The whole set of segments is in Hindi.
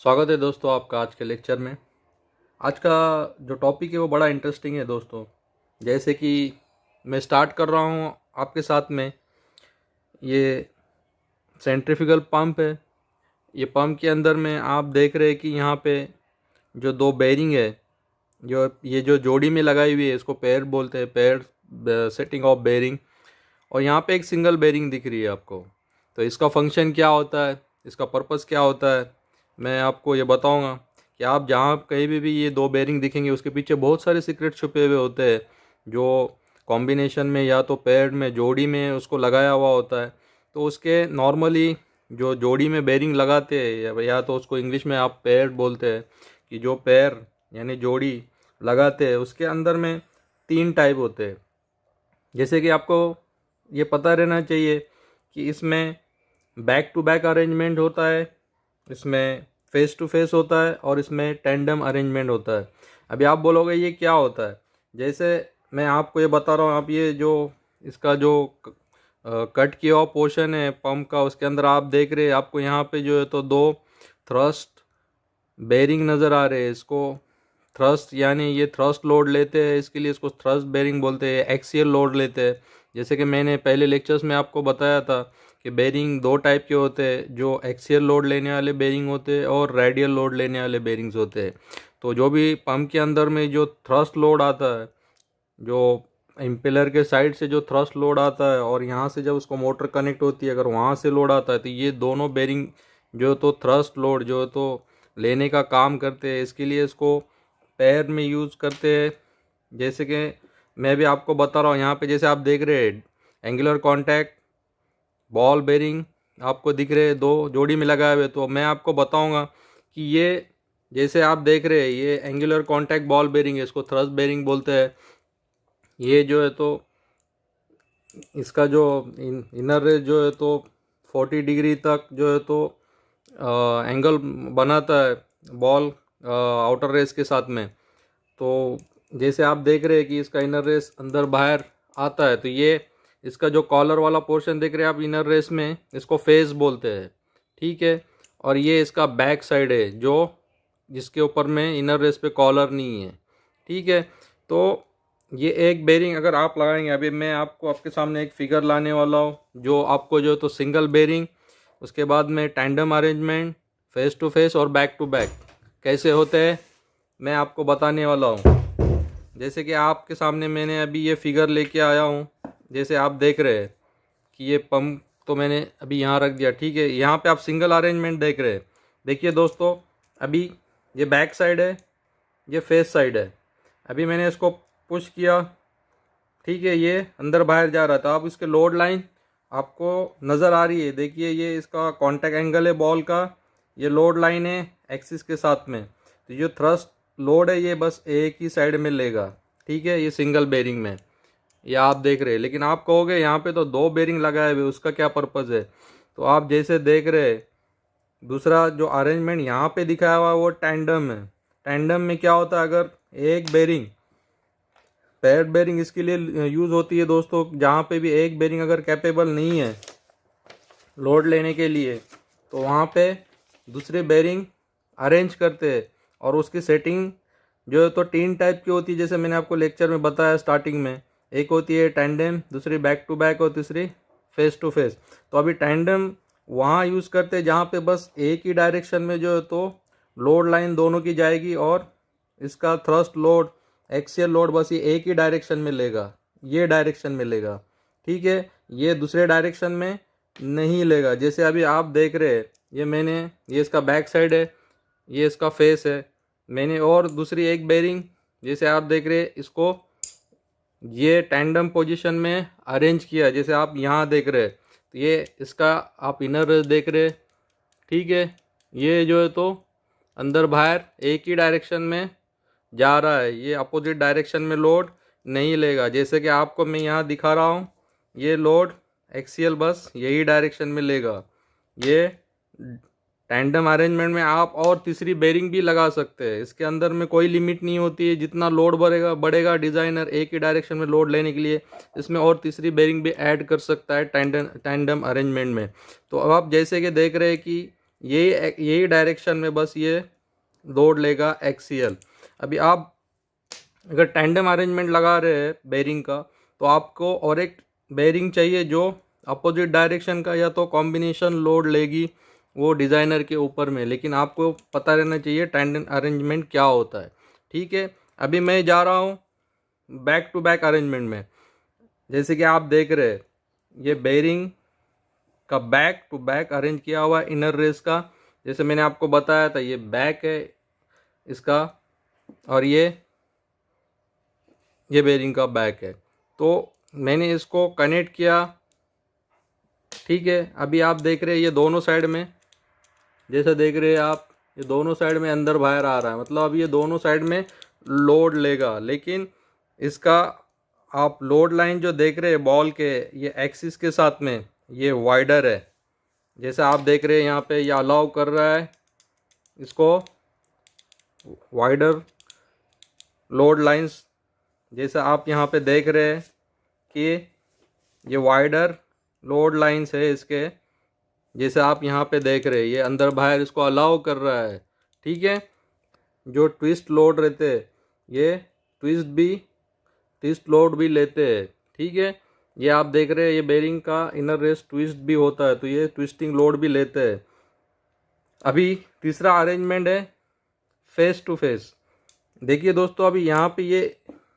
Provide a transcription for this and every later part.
स्वागत है दोस्तों आपका आज के लेक्चर में। आज का जो टॉपिक है वो बड़ा इंटरेस्टिंग है दोस्तों। जैसे कि मैं स्टार्ट कर रहा हूँ आपके साथ में, ये सेंट्रीफ्यूगल पंप है। ये पंप के अंदर में आप देख रहे हैं कि यहाँ पे जो दो बेरिंग है, जो जोड़ी में लगाई हुई है, इसको पेयर बोलते हैं, पेयर सेटिंग ऑफ बेरिंग। और यहाँ पे एक सिंगल बेरिंग दिख रही है आपको। तो इसका फंक्शन क्या होता है, इसका पर्पस क्या होता है, मैं आपको ये बताऊंगा कि आप जहाँ कहीं भी ये दो बेरिंग दिखेंगे उसके पीछे बहुत सारे सीक्रेट छुपे हुए होते हैं, जो कॉम्बिनेशन में या तो पेयर में जोड़ी में उसको लगाया हुआ होता है। तो उसके नॉर्मली जो जोड़ी में बेरिंग लगाते हैं या तो उसको इंग्लिश में आप पेयर बोलते हैं, कि जो पेयर यानी जोड़ी लगाते हैं उसके अंदर में तीन टाइप होते हैं। जैसे कि आपको ये पता रहना चाहिए कि इसमें बैक टू बैक अरेंजमेंट होता है, इसमें फेस टू फेस होता है और इसमें टेंडम अरेंजमेंट होता है। अभी आप बोलोगे ये क्या होता है, जैसे मैं आपको ये बता रहा हूँ। आप ये जो इसका जो कट किया हुआ पोर्शन है पंप का, उसके अंदर आप देख रहे हैं, आपको यहाँ पे जो है तो दो थ्रस्ट बेरिंग नज़र आ रहे हैं। इसको थ्रस्ट यानी ये थ्रस्ट लोड लेते हैं, इसके लिए इसको थ्रस्ट बेरिंग बोलते हैं। एक्सियल लोड लेते हैं, जैसे कि मैंने पहले लेक्चर्स में आपको बताया था कि बेरिंग दो टाइप के होते हैं, जो एक्सियल लोड लेने वाले बेरिंग होते हैं और रेडियल लोड लेने वाले बेरिंग्स होते हैं। तो जो भी पंप के अंदर में जो थ्रस्ट लोड आता है, जो इम्पेलर के साइड से जो थ्रस्ट लोड आता है और यहाँ से जब उसको मोटर कनेक्ट होती है, अगर वहाँ से लोड आता है, तो ये दोनों बेरिंग जो तो थ्रस्ट लोड जो तो लेने का काम करते हैं। इसके लिए इसको पैर में यूज़ करते हैं। जैसे कि मैं भी आपको बता रहा हूँ, यहाँ पे जैसे आप देख रहे हैं एंगुलर कॉन्टैक्ट बॉल बेरिंग आपको दिख रहे हैं, दो जोड़ी में लगाए हुए। तो मैं आपको बताऊंगा कि ये जैसे आप देख रहे हैं ये एंगुलर कॉन्टैक्ट बॉल बेरिंग है, इसको थ्रस्ट बेरिंग बोलते हैं। ये जो है तो इसका जो इनर रेस जो है तो 40 डिग्री तक जो है तो एंगल बनाता है बॉल आउटर रेस के साथ में। तो जैसे आप देख रहे हैं कि इसका इनर रेस अंदर बाहर आता है, तो ये इसका जो कॉलर वाला पोर्शन देख रहे हैं आप इनर रेस में, इसको फेस बोलते हैं, ठीक है। और ये इसका बैक साइड है जो जिसके ऊपर में इनर रेस पे कॉलर नहीं है, ठीक है। तो ये एक बेरिंग अगर आप लगाएंगे, अभी मैं आपको आपके सामने एक फिगर लाने वाला हूँ जो आपको जो तो सिंगल बेरिंग, उसके बाद में tandem arrangement, face to face और बैक टू बैक कैसे होते हैं मैं आपको बताने वाला हूँ। जैसे कि आपके सामने मैंने अभी ये फिगर लेके आया हूँ, जैसे आप देख रहे हैं कि ये पंप तो मैंने अभी यहाँ रख दिया, ठीक है। यहाँ पे आप सिंगल अरेंजमेंट देख रहे हैं। देखिए दोस्तों, अभी ये बैक साइड है, ये फेस साइड है। अभी मैंने इसको पुश किया, ठीक है, ये अंदर बाहर जा रहा था। अब इसके लोड लाइन आपको नज़र आ रही है, देखिए ये इसका कांटेक्ट एंगल है बॉल का, ये लोड लाइन है एक्सिस के साथ में। तो ये थ्रस्ट लोड है ये बस एक ही साइड में लेगा, ठीक है, ये सिंगल बेरिंग में ये आप देख रहे हैं। लेकिन आप कहोगे यहाँ पे तो दो बेरिंग लगाए हुए, उसका क्या पर्पज़ है। तो आप जैसे देख रहे हैं दूसरा जो अरेंजमेंट यहाँ पे दिखाया हुआ है वो टैंडम है। टैंडम में क्या होता है, अगर एक बेरिंग पेयर बेरिंग इसके लिए यूज़ होती है दोस्तों, जहाँ पे भी एक बेरिंग अगर कैपेबल नहीं है लोड लेने के लिए, तो वहाँ पे दूसरे बेरिंग अरेंज करते हैं। और उसकी सेटिंग जो है तो तीन टाइप की होती है, जैसे मैंने आपको लेक्चर में बताया स्टार्टिंग में। एक होती है टैंडम, दूसरी बैक टू बैक और तीसरी फेस टू फेस। तो अभी टैंडम वहाँ यूज़ करते हैं जहाँ पे बस एक ही डायरेक्शन में जो है तो लोड लाइन दोनों की जाएगी और इसका thrust load axial load bus ये एक ही डायरेक्शन में लेगा, ये डायरेक्शन में लेगा, ठीक है। ये दूसरे डायरेक्शन में नहीं लेगा। जैसे अभी आप देख रहे हैं ये इसका बैक साइड है, ये इसका फेस है। मैंने और दूसरी एक बेरिंग जैसे आप देख रहे हैं इसको ये टैंडम पोजीशन में अरेंज किया, जैसे आप यहाँ देख रहे हैं। तो ये इसका आप इनर रेस देख रहे हैं, ठीक है। ये जो है तो अंदर बाहर एक ही डायरेक्शन में जा रहा है, ये अपोजिट डायरेक्शन में लोड नहीं लेगा। जैसे कि आपको मैं यहाँ दिखा रहा हूँ, ये लोड एक्सियल बस यही डायरेक्शन में लेगा। ये टैंडम अरेंजमेंट में आप और तीसरी बेरिंग भी लगा सकते हैं, इसके अंदर में कोई लिमिट नहीं होती है। जितना लोड बढ़ेगा डिज़ाइनर एक ही डायरेक्शन में लोड लेने के लिए, इसमें और तीसरी बेरिंग भी ऐड कर सकता है टैंडम अरेंजमेंट में। तो अब आप जैसे कि देख रहे हैं कि यही डायरेक्शन में बस ये लोड लेगा एक्सियल। अभी आप अगर टैंडम अरेंजमेंट लगा रहे हैं बेरिंग का, तो आपको और एक बेरिंग चाहिए जो अपोजिट डायरेक्शन का या तो कॉम्बिनेशन लोड लेगी, वो डिज़ाइनर के ऊपर में। लेकिन आपको पता रहना चाहिए टैंडम अरेंजमेंट क्या होता है। ठीक है, अभी मैं जा रहा हूँ बैक टू बैक अरेंजमेंट में। जैसे कि आप देख रहे हैं, ये बेरिंग का बैक टू बैक अरेंज किया हुआ है इनर रेस का। जैसे मैंने आपको बताया था, ये बैक है इसका और ये बेरिंग का बैक है। तो मैंने इसको कनेक्ट किया। ठीक है, अभी आप देख रहे हैं ये दोनों साइड में, जैसे देख रहे हैं आप, ये दोनों साइड में अंदर बाहर आ रहा है, मतलब अब ये दोनों साइड में लोड लेगा। लेकिन इसका आप लोड लाइन जो देख रहे हैं बॉल के, ये एक्सिस के साथ में ये वाइडर है। जैसे आप देख रहे हैं यहाँ पे, ये अलाउ कर रहा है इसको वाइडर लोड लाइंस। जैसे आप यहाँ पे देख रहे हैं कि ये वाइडर लोड लाइंस है इसके, जैसे आप यहाँ पे देख रहे हैं ये अंदर बाहर इसको अलाउ कर रहा है। ठीक है, जो ट्विस्ट लोड रहते हैं ये ट्विस्ट लोड भी लेते हैं। ठीक है, ये आप देख रहे हैं ये बेरिंग का इनर रेस ट्विस्ट भी होता है, तो ये ट्विस्टिंग लोड भी लेते हैं। अभी तीसरा अरेंजमेंट है फेस टू फेस। देखिए दोस्तों, अभी यहाँ पे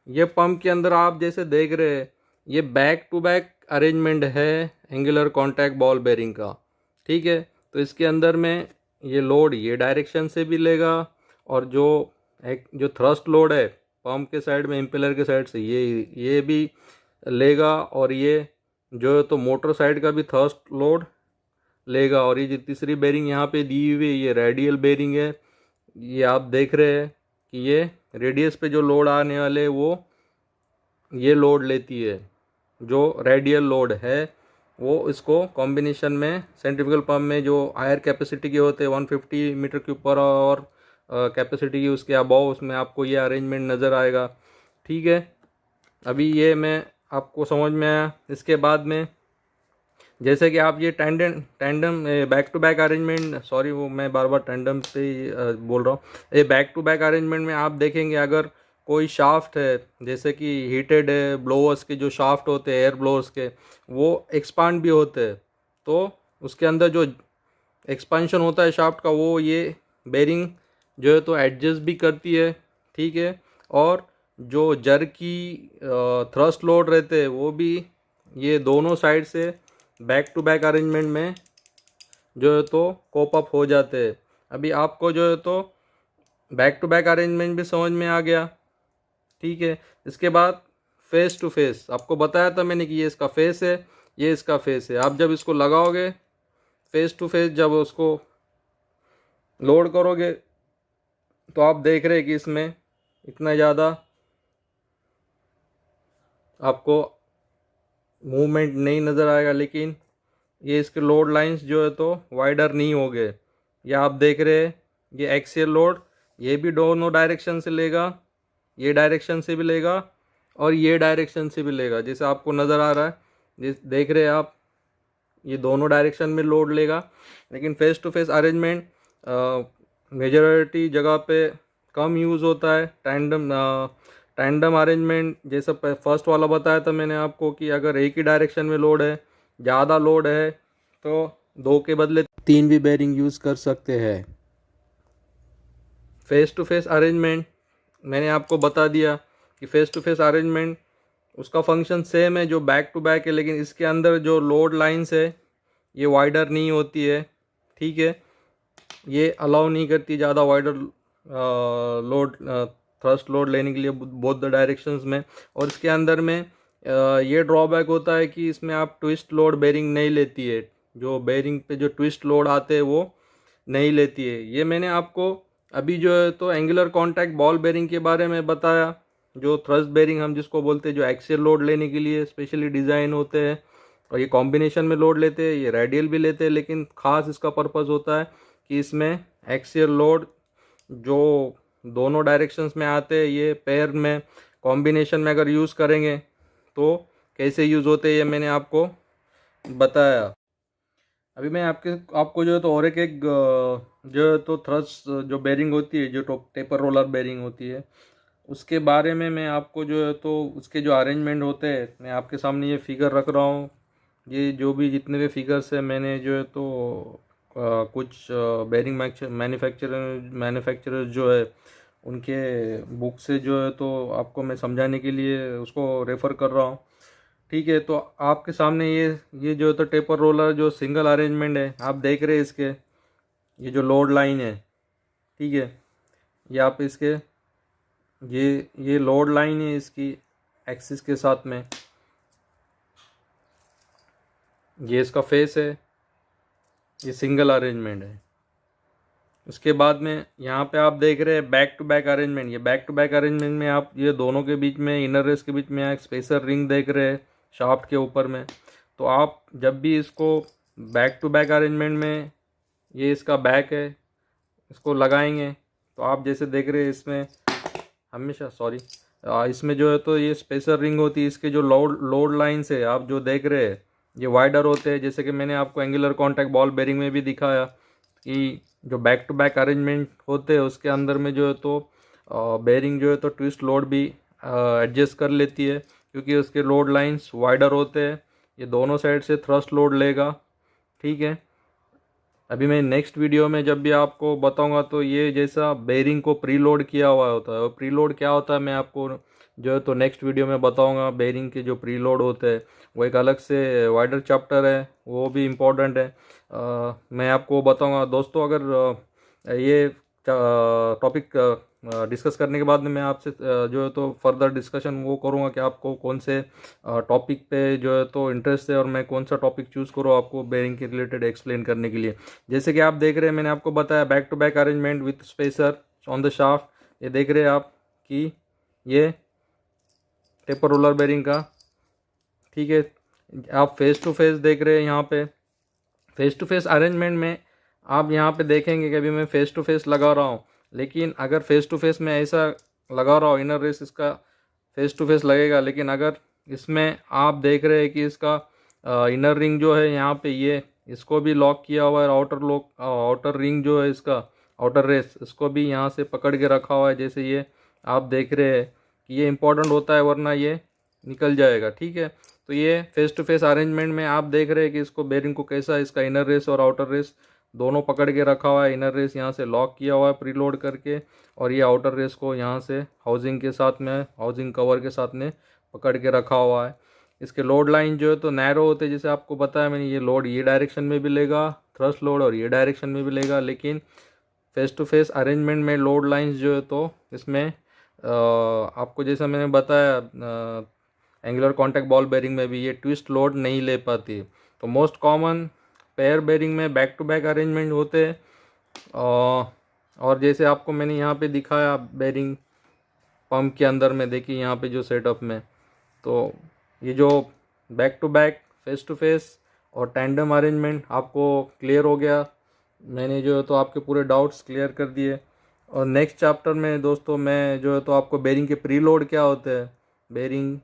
ये पंप के अंदर आप जैसे देख रहे हैं, ये बैक टू बैक अरेंजमेंट है एंगुलर कॉन्टैक्ट बॉल बेरिंग का। ठीक है, तो इसके अंदर में ये लोड ये डायरेक्शन से भी लेगा, और जो थ्रस्ट लोड है पंप के साइड में इम्पेलर के साइड से ये भी लेगा, और ये जो है तो मोटर साइड का भी थ्रस्ट लोड लेगा। और ये जो तीसरी बेरिंग यहाँ पे दी हुई है, ये रेडियल बेरिंग है। ये आप देख रहे हैं कि ये रेडियस पे जो लोड आने वाले वो ये लोड लेती है। जो रेडियल लोड है वो इसको कॉम्बिनेशन में सेंट्रीफ्यूगल पंप में जो हायर कैपेसिटी के होते हैं 150 metre cube per hour capacity की, उसके अबाव उसमें आपको ये अरेंजमेंट नज़र आएगा। ठीक है, अभी ये मैं आपको समझ में आया। इसके बाद में जैसे कि आप ये tandem back to back arrangement, sorry वो मैं बार बार टैंडम पे ही बोल रहा हूँ। ये बैक टू बैक अरेंजमेंट में आप देखेंगे, अगर कोई शाफ्ट है जैसे कि हीटेड है, ब्लोअर्स के जो शाफ्ट होते हैं एयर ब्लोअर्स के, वो एक्सपांड भी होते हैं, तो उसके अंदर जो एक्सपांशन होता है शाफ्ट का, वो ये बेरिंग जो है तो एडजस्ट भी करती है। ठीक है, और जो जर्की थ्रस्ट लोड रहते हैं वो भी ये दोनों साइड से बैक टू बैक अरेंजमेंट में जो है तो कोप अप हो जाते हैं। अभी आपको जो है तो बैक टू बैक अरेंजमेंट भी समझ में आ गया। ठीक है, इसके बाद फेस टू फेस आपको बताया था मैंने कि ये इसका फेस है, ये इसका फेस है। आप जब इसको लगाओगे फेस टू फेस, जब उसको लोड करोगे, तो आप देख रहे हैं कि इसमें इतना ज़्यादा आपको मूवमेंट नहीं नज़र आएगा, लेकिन ये इसके लोड लाइंस जो है तो वाइडर नहीं हो गए। ये आप देख रहे हैं ये एक्सियल लोड, ये भी दोनों डायरेक्शन से लेगा, ये डायरेक्शन से भी लेगा और ये डायरेक्शन से भी लेगा। जैसे आपको नज़र आ रहा है, देख रहे हैं आप, ये दोनों डायरेक्शन में लोड लेगा। लेकिन face to face arrangement majority जगह पे कम यूज़ होता है। टैंडम अरेंजमेंट जैसा फर्स्ट वाला बताया था मैंने आपको कि अगर एक ही डायरेक्शन में लोड है, ज़्यादा लोड है, तो 2 के बदले 3 भी बेरिंग यूज़ कर सकते हैं। फेस टू फेस अरेंजमेंट मैंने आपको बता दिया कि फेस टू फेस अरेंजमेंट उसका फंक्शन सेम है जो बैक टू बैक है, लेकिन इसके अंदर जो लोड लाइंस है ये वाइडर नहीं होती है। ठीक है, ये अलाउ नहीं करती ज़्यादा वाइडर लोड थ्रस्ट लोड लेने के लिए बोथ द डायरेक्शंस में। और इसके अंदर में ये ड्रॉबैक होता है कि इसमें आप ट्विस्ट लोड बेरिंग नहीं लेती है, जो बेरिंग पे जो ट्विस्ट लोड आते हैं वो नहीं लेती है। ये मैंने आपको अभी जो है तो एंगुलर कॉन्टैक्ट बॉल बेरिंग के बारे में बताया, जो थ्रस्ट बेरिंग हम जिसको बोलते हैं, जो एक्सियल लोड लेने के लिए स्पेशली डिज़ाइन होते हैं, और ये कॉम्बिनेशन में लोड लेते हैं, ये रेडियल भी लेते हैं। लेकिन ख़ास इसका पर्पज़ होता है कि इसमें एक्सियल लोड जो दोनों डायरेक्शंस में आते हैं, ये पेयर में कॉम्बिनेशन में अगर यूज़ करेंगे तो कैसे यूज़ होते हैं ये मैंने आपको बताया। अभी मैं आपको जो है तो और एक जो है तो थ्रस्ट जो बेरिंग होती है, जो टेपर रोलर बेरिंग होती है, उसके बारे में मैं आपको जो है तो उसके जो अरेंजमेंट होते हैं, मैं आपके सामने ये फिगर रख रहा हूँ। ये जो भी जितने भी फिगर्स है मैंने जो है तो कुछ बेरिंग मैन्युफैक्चरर जो है उनके बुक से जो है तो आपको मैं समझाने के लिए उसको रेफ़र कर रहा हूँ। ठीक है, तो आपके सामने ये जो है तो टेपर रोलर जो सिंगल अरेंजमेंट है आप देख रहे हैं इसके, ये जो लोड लाइन है, ठीक है, ये आप इसके ये लोड लाइन है इसकी एक्सिस के साथ में, ये इसका फेस है, ये सिंगल अरेंजमेंट है। उसके बाद में यहाँ पे आप देख रहे हैं बैक टू बैक अरेंजमेंट। ये बैक टू बैक अरेंजमेंट में आप ये दोनों के बीच में, इनर रेस के बीच में एक स्पेसर रिंग देख रहे हैं शाफ्ट के ऊपर में। तो आप जब भी इसको बैक टू बैक अरेंजमेंट में, ये इसका बैक है, इसको लगाएंगे तो आप जैसे देख रहे हैं इसमें हमेशा इसमें जो है तो ये स्पेसर रिंग होती है, इसके जो लोड लाइन्स है आप जो देख रहे हैं ये वाइडर होते हैं। जैसे कि मैंने आपको एंगुलर कॉन्टैक्ट बॉल बेरिंग में भी दिखाया कि जो बैक टू बैक अरेंजमेंट होते हैं उसके अंदर में जो है तो बेरिंग जो है तो ट्विस्ट लोड भी एडजस्ट कर लेती है, क्योंकि उसके लोड लाइंस वाइडर होते हैं। ये दोनों साइड से थ्रस्ट लोड लेगा, ठीक है। अभी मैं नेक्स्ट वीडियो में जब भी आपको बताऊंगा तो ये जैसा बेरिंग को प्री लोड किया हुआ होता है, और प्री लोड क्या होता है मैं आपको जो है तो नेक्स्ट वीडियो में बताऊंगा। बेरिंग के जो प्री लोड होते हैं वो एक अलग से वाइडर चैप्टर है, वो भी इम्पोर्टेंट है। मैं आपको बताऊंगा दोस्तों। अगर ये टॉपिक डिस्कस करने के बाद में मैं आपसे जो है तो फर्दर डिस्कशन वो करूँगा कि आपको कौन से टॉपिक पे जो है तो इंटरेस्ट है और मैं कौन सा टॉपिक चूज़ करूँ आपको बेरिंग के रिलेटेड एक्सप्लेन करने के लिए। जैसे कि आप देख रहे हैं मैंने आपको बताया back to back arrangement with spacer on the shaft. ये देख रहे हैं आप कि ये टेपर रोलर बेरिंग का, ठीक है। आप फेस टू फेस देख रहे हैं यहाँ पे। फेस टू फेस अरेंजमेंट में आप यहाँ पे देखेंगे कि अभी मैं फेस टू फेस लगा रहा हूँ, लेकिन अगर फेस टू फेस में ऐसा लगा रहा हूँ, इनर रेस इसका फेस टू फेस लगेगा, लेकिन अगर इसमें आप देख रहे हैं कि इसका इनर रिंग जो है यहाँ पे ये इसको भी लॉक किया हुआ है, आउटर रिंग जो है इसका आउटर रेस इसको भी यहाँ से पकड़ के रखा हुआ है। जैसे ये आप देख रहे हैं कि ये इंपॉर्टेंट होता है वरना ये निकल जाएगा, ठीक है। तो ये फेस टू फेस अरेंजमेंट में आप देख रहे हैं कि इसको बेरिंग को कैसा इसका इनर रेस और आउटर रेस दोनों पकड़ के रखा हुआ है। इनर रेस यहाँ से लॉक किया हुआ है प्रीलोड करके, और ये आउटर रेस को यहाँ से हाउसिंग के साथ में, हाउसिंग कवर के साथ में पकड़ के रखा हुआ है। इसके लोड लाइन जो है तो नैरो होते हैं, जैसे आपको बताया मैंने। ये लोड ये डायरेक्शन में भी लेगा थ्रस्ट लोड, और ये डायरेक्शन में भी लेगा, लेकिन फेस टू फेस अरेंजमेंट में लोड लाइंस जो है तो इसमें आपको जैसा मैंने बताया एंगुलर कॉन्टैक्ट बॉल बेरिंग में भी ये ट्विस्ट लोड नहीं ले पाती। तो मोस्ट कॉमन पेयर बेरिंग में बैक टू बैक अरेंजमेंट होते हैं। और जैसे आपको मैंने यहाँ पे दिखाया बेरिंग पंप के अंदर में, देखिए यहाँ पे जो सेटअप में, तो ये जो back to back, face to face और टैंडम अरेंजमेंट आपको क्लियर हो गया। मैंने जो है तो आपके पूरे डाउट्स क्लियर कर दिए। और नेक्स्ट चैप्टर में दोस्तों मैं जो है तो आपको बेरिंग के प्री लोड क्या होते हैं, बेरिंग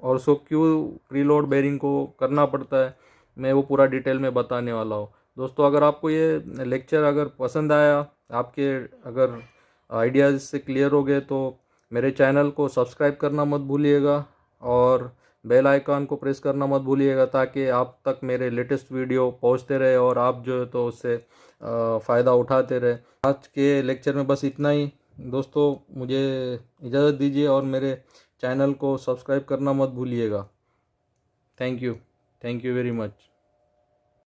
और उसको क्यों प्रीलोड बेरिंग को करना पड़ता है, मैं वो पूरा डिटेल में बताने वाला हूँ। दोस्तों अगर आपको ये लेक्चर अगर पसंद आया, आपके अगर आइडियाज़ से क्लियर हो गए, तो मेरे चैनल को सब्सक्राइब करना मत भूलिएगा और बेल आइकन को प्रेस करना मत भूलिएगा, ताकि आप तक मेरे लेटेस्ट वीडियो पहुंचते रहे और आप जो है तो उससे फ़ायदा उठाते रहे। आज के लेक्चर में बस इतना ही दोस्तों, मुझे इजाज़त दीजिए और मेरे चैनल को सब्सक्राइब करना मत भूलिएगा। Thank you very much.